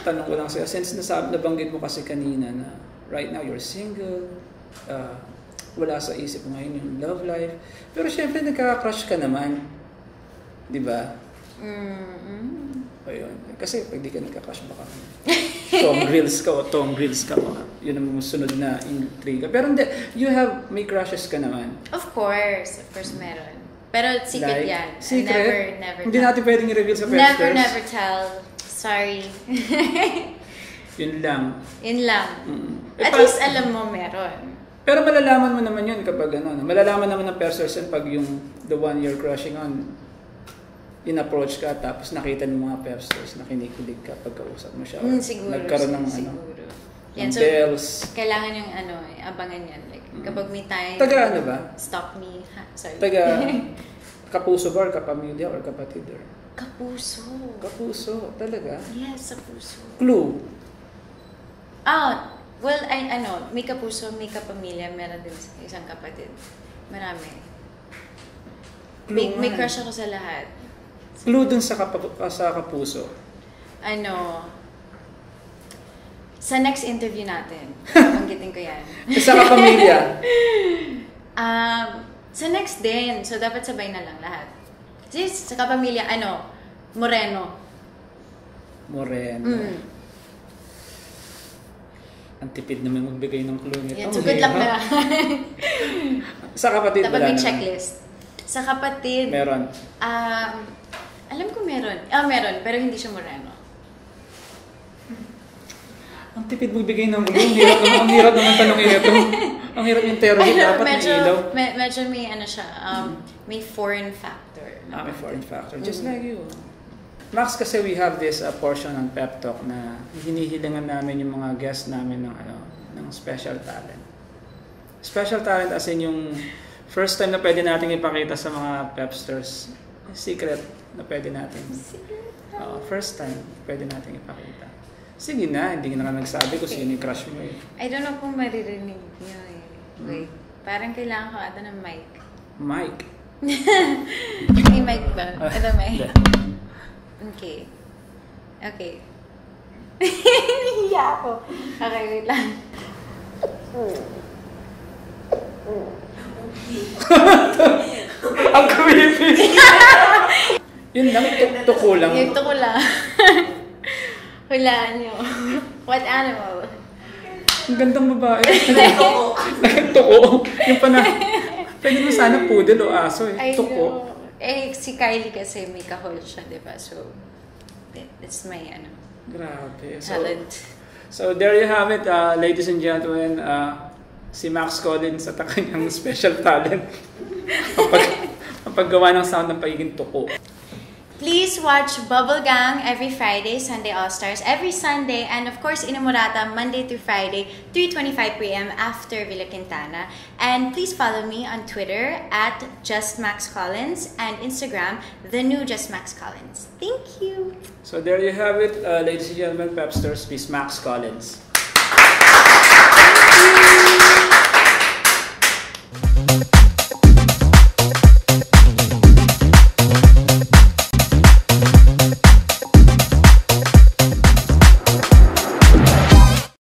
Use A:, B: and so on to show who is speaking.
A: tanong ko lang sa'yo, since nabanggit mo kasi kanina na right now you're single, wala sa isip mo ngayon yung love life, pero syempre nagkaka-crush ka naman, di ba? Ayun. Kasi pag di ka nagka-crush baka Tom Grills ka baka. Yun ang sunod na intriga. Pero hindi, may crushes ka naman.
B: Of course meron. Pero secret like, yan.
A: Secret?
B: Never
A: hindi natin pwedeng i-reveal sa Pepsters.
B: Never tell. Sorry.
A: Yun lang.
B: At least alam mo meron.
A: Pero malalaman mo naman yun kapag malalaman naman ng Pepsters yun pag yung the one you're crushing on, in-approach ka tapos nakita ng mga Pepsters na kinikilig ka pagkausap mo siya.
B: Siguro.
A: Nagkaroon ng
B: yan, so,
A: bells.
B: Kailangan yung abangan yan. Like, kapag may time,
A: taga ano ba?
B: Stop me. Sorry.
A: Taga kapuso ba or kapamilya or kapatid? Or?
B: Kapuso.
A: Kapuso, talaga?
B: Yes, kapuso.
A: Clue?
B: Well, may kapuso, may kapamilya, meron din isang kapatid. Marami. May crush ako sa lahat.
A: Clue dun sa kapuso?
B: Sa next interview natin, banggitin ko yan.
A: Sa kapamilya?
B: Sa next din. So, dapat sabay na lang lahat. Sa kapamilya, Moreno.
A: Ang tipid naman magbigay ng clue nito.
B: Yeah, so, good luck na.
A: Sa kapatid,
B: dapat may checklist. Sa kapatid,
A: meron.
B: Alam ko meron. Meron, pero hindi siya Moreno.
A: Ang tipid magbigay ng clue. Ang hirap naman tanongin ito. Ang hirap yung interview. Dapat may ilaw.
B: Medyo may siya. May foreign factor.
A: May foreign factor. Just like you. Max, kasi we have this portion ng Pep Talk na hinihilingan namin yung mga guests namin ng special talent. Special talent as in yung first time na pwede natin ipakita sa mga Pepsters. Secret na pwede natin. First time pwede natin ipakita. Sige na, hindi na ka nagsabi kung sino yung crush mo eh.
B: I don't know kung maririnig niyo eh. Wait, parang kailangan ko ata ng mic.
A: Mic?
B: May mic ba? Ito mic. Okay. Nahiya ako. Okay, wait lang.
A: Ang creepy! Yun lang, tuko lang.
B: Yung tuko lang. Hulaan nyo. What animal?
A: Ang gandang babae. Nagtuko. Yung pwede mo sana poodle o aso eh. Tuko.
B: Si Kylie kasi may kahol siya, diba? So, it's my
A: grabe.
B: Talent.
A: So there you have it, ladies and gentlemen. Si Max Collins sa kanyang special talent. Ang paggawa ng sound ng pagiging tuko.
B: Please watch Bubble Gang every Friday, Sunday All-Stars every Sunday, and of course Inamorata Monday through Friday, 3:25 p.m. after Villa Quintana. And please follow me on Twitter at JustMaxCollins and Instagram, the new JustMaxCollins. Thank you.
A: So there you have it, ladies and gentlemen, Pepsters, please Max Collins.